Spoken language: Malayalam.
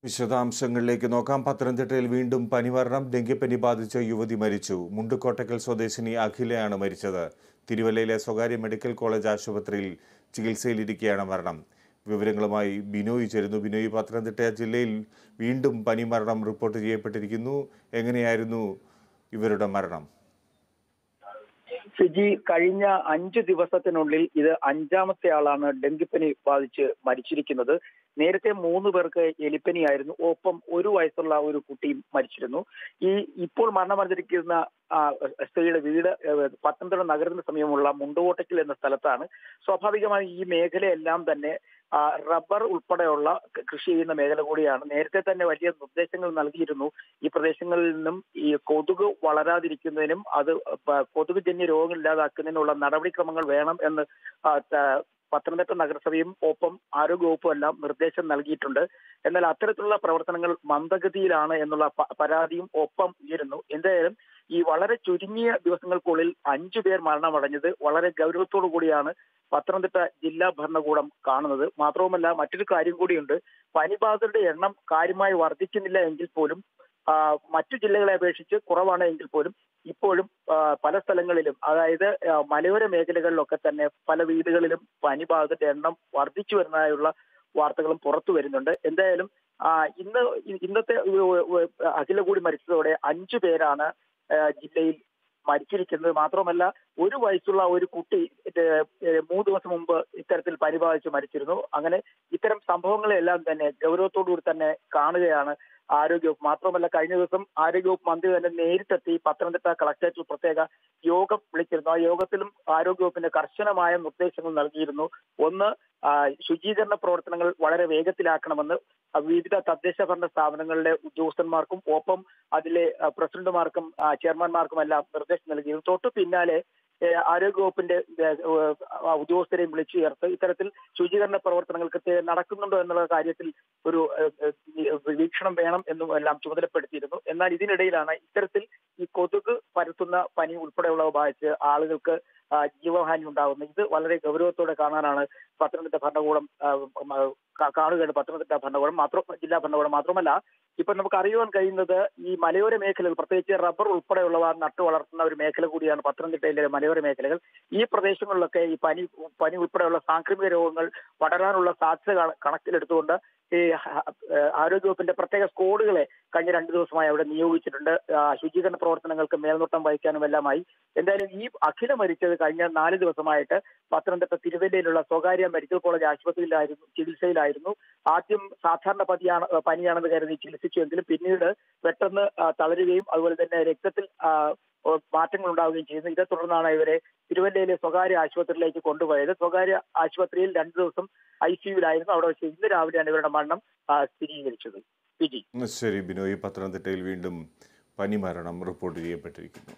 വിശദാംശങ്ങളിലേക്ക് നോക്കാം. പത്തനംതിട്ടയിൽ വീണ്ടും പനിമരണം. ഡെങ്കിപ്പനി ബാധിച്ച യുവതി മരിച്ചു. മുണ്ടുകോട്ടക്കൽ സ്വദേശിനി അഖിലയാണ് മരിച്ചത്. തിരുവല്ലയിലെ സ്വകാര്യ മെഡിക്കൽ കോളേജ് ആശുപത്രിയിൽ ചികിത്സയിലിരിക്കെയാണ് മരണം. വിവരങ്ങളുമായി ബിനോയ് ചേരുന്നു. ബിനോയ്, പത്തനംതിട്ട ജില്ലയിൽ വീണ്ടും പനിമരണം റിപ്പോർട്ട് ചെയ്യപ്പെട്ടിരിക്കുന്നു. എങ്ങനെയായിരുന്നു ഇവരുടെ മരണം? ഫിജി, കഴിഞ്ഞ 5 ദിവസത്തിനുള്ളിൽ ഇത് 5ാമത്തെ ആളാണ് ഡെങ്കിപ്പനി ബാധിച്ച് മരിച്ചിരിക്കുന്നത്. നേരത്തെ 3 പേർക്ക് എലിപ്പനിയായിരുന്നു. ഒപ്പം 1 വയസ്സുള്ള ഒരു കുട്ടിയും മരിച്ചിരുന്നു. ഇപ്പോൾ മരണമടഞ്ഞിരിക്കുന്ന സ്ത്രീയുടെ വീട് പത്തനംതിട്ട നഗരത്തിന് സമീപമുള്ള മുണ്ടുകോട്ടക്കൽ എന്ന സ്ഥലത്താണ്. സ്വാഭാവികമായി ഈ മേഖലയെല്ലാം തന്നെ റബ്ബർ ഉൾപ്പെടെയുള്ള കൃഷി ചെയ്യുന്ന മേഖല കൂടിയാണ്. നേരത്തെ തന്നെ വലിയ നിർദ്ദേശങ്ങൾ നൽകിയിരുന്നു. ഈ പ്രദേശങ്ങളിൽ നിന്നും ഈ കൊതുക് വളരാതിരിക്കുന്നതിനും അത് കൊതുകുജന്യ രോഗങ്ങൾ ഇല്ലാതാക്കുന്നതിനുള്ള നടപടിക്രമങ്ങൾ വേണം എന്ന് പത്തനംതിട്ട നഗരസഭയും ഒപ്പം ആരോഗ്യവകുപ്പും എല്ലാം നിർദ്ദേശം നൽകിയിട്ടുണ്ട്. എന്നാൽ അത്തരത്തിലുള്ള പ്രവർത്തനങ്ങൾ മന്ദഗതിയിലാണ് എന്നുള്ള പരാതിയും ഒപ്പം ഉയരുന്നു. എന്തായാലും ഈ വളരെ ചുരുങ്ങിയ ദിവസങ്ങൾക്കുള്ളിൽ 5 പേർ മരണമടഞ്ഞത് വളരെ ഗൗരവത്തോടു കൂടിയാണ് പത്തനംതിട്ട ജില്ലാ ഭരണകൂടം കാണുന്നത്. മാത്രവുമല്ല, മറ്റൊരു കാര്യം കൂടിയുണ്ട്. പനിബാധിതരുടെ എണ്ണം കാര്യമായി വർദ്ധിക്കുന്നില്ല എങ്കിൽ പോലും മറ്റു ജില്ലകളെ അപേക്ഷിച്ച് കുറവാണ് എങ്കിൽ പോലും ഇപ്പോഴും പല സ്ഥലങ്ങളിലും, അതായത് മലയോര മേഖലകളിലൊക്കെ തന്നെ പല വീടുകളിലും പനിബാധിതരുടെ എണ്ണം വർദ്ധിച്ചു വരുന്നതായുള്ള വാർത്തകളും പുറത്തു വരുന്നുണ്ട്. എന്തായാലും ഇന്നത്തെ അഖില കൂടി മരിച്ചതോടെ 5 പേരാണ് ജില്ലയിൽ മരിച്ചിരിക്കുന്നത്. മാത്രമല്ല, 1 വയസ്സുള്ള ഒരു കുട്ടി 3 ദിവസം മുമ്പ് ഇത്തരത്തിൽ പനി ബാധിച്ച് മരിച്ചിരുന്നു. അങ്ങനെ ഇത്തരം സംഭവങ്ങളെല്ലാം തന്നെ ഗൗരവത്തോടുകൂടി തന്നെ കാണുകയാണ് ആരോഗ്യവകുപ്പ്. മാത്രമല്ല, കഴിഞ്ഞ ദിവസം ആരോഗ്യവകുപ്പ് മന്ത്രി തന്നെ നേരിട്ടെത്തി പത്തനംതിട്ട കളക്ടറേറ്റിൽ പ്രത്യേക യോഗം വിളിച്ചിരുന്നു. ആ യോഗത്തിലും ആരോഗ്യവകുപ്പിന്റെ കർശനമായ നിർദ്ദേശങ്ങൾ നൽകിയിരുന്നു. ഒന്ന്, ശുചീകരണ പ്രവർത്തനങ്ങൾ വളരെ വേഗത്തിലാക്കണമെന്ന് വിവിധ തദ്ദേശ ഭരണ സ്ഥാപനങ്ങളിലെ ഉദ്യോഗസ്ഥന്മാർക്കും ഒപ്പം അതിലെ പ്രസിഡന്റുമാർക്കും ചെയർമാൻമാർക്കും എല്ലാം നിർദ്ദേശം നൽകിയിരുന്നു. തൊട്ടു പിന്നാലെ ആരോഗ്യവകുപ്പിന്റെ ഉദ്യോഗസ്ഥരെയും വിളിച്ചു ചേർത്ത് ഇത്തരത്തിൽ ശുചീകരണ പ്രവർത്തനങ്ങൾക്ക് നടക്കുന്നുണ്ടോ എന്നുള്ള കാര്യത്തിൽ ഒരു വീക്ഷണം വേണം എന്നും എല്ലാം ചുമതലപ്പെടുത്തിയിരുന്നു. എന്നാൽ ഇതിനിടയിലാണ് ഇത്തരത്തിൽ ഈ കൊതുക് പരത്തുന്ന പനി ഉൾപ്പെടെയുള്ളവ ബാധിച്ച് ആളുകൾക്ക് ജീവഹാനി ഉണ്ടാകുന്നത്. ഇത് വളരെ ഗൗരവത്തോടെ കാണാനാണ് പത്തനംതിട്ട ഭരണകൂടം കാണുകയാണ്. പത്തനംതിട്ട ഭരണകൂടം ജില്ലാ ഭരണകൂടം മാത്രമല്ല, ഇപ്പൊ നമുക്ക് അറിയുവാൻ കഴിയുന്നത് ഈ മലയോര മേഖലകൾ, പ്രത്യേകിച്ച് റബ്ബർ ഉൾപ്പെടെയുള്ളവ നട്ടു വളർത്തുന്ന ഒരു മേഖല കൂടിയാണ് പത്തനംതിട്ടയിലെ മലയോര മേഖലകൾ. ഈ പ്രദേശങ്ങളിലൊക്കെ ഈ പനി ഉൾപ്പെടെയുള്ള സാംക്രമിക രോഗങ്ങൾ പടരാനുള്ള സാധ്യത കണക്കിലെടുത്തുകൊണ്ട് ഈ ആരോഗ്യവകുപ്പിന്റെ പ്രത്യേക സ്ക്വാഡുകളെ കഴിഞ്ഞ 2 ദിവസമായി അവിടെ നിയോഗിച്ചിട്ടുണ്ട്. ശുചീകരണ പ്രവർത്തനങ്ങൾക്ക് മേൽനോട്ടം വഹിക്കാനും എല്ലാമായി. എന്തായാലും ഈ അഖില മരിച്ചത് കഴിഞ്ഞ 4 ദിവസമായിട്ട് പത്തനംതിട്ട തിരുവല്ലയിലുള്ള സ്വകാര്യ മെഡിക്കൽ കോളേജ് ചികിത്സയിലായിരുന്നു. ആദ്യം സാധാരണ പനിയാണെന്ന് കരുതി ചികിത്സിച്ചുവെങ്കിലും പിന്നീട് പെട്ടെന്ന് തളരുകയും അതുപോലെ തന്നെ രക്തത്തിൽ മാറ്റങ്ങൾ ഉണ്ടാവുകയും ചെയ്യുന്നു. ഇതേ തുടർന്നാണ് ഇവരെ തിരുവല്ലയിലെ സ്വകാര്യ ആശുപത്രിയിലേക്ക് കൊണ്ടുപോയത്. സ്വകാര്യ ആശുപത്രിയിൽ 2 ദിവസം ICUവിലായിരുന്നു. അവിടെ വെച്ച് ഇന്ന് രാവിലെയാണ് ഇവരുടെ മരണം സ്ഥിരീകരിച്ചത്. ശരി ബിനോയ്, പത്തനംതിട്ടയിൽ വീണ്ടും പനിമരണം റിപ്പോർട്ട് ചെയ്യപ്പെട്ടിരിക്കുന്നു.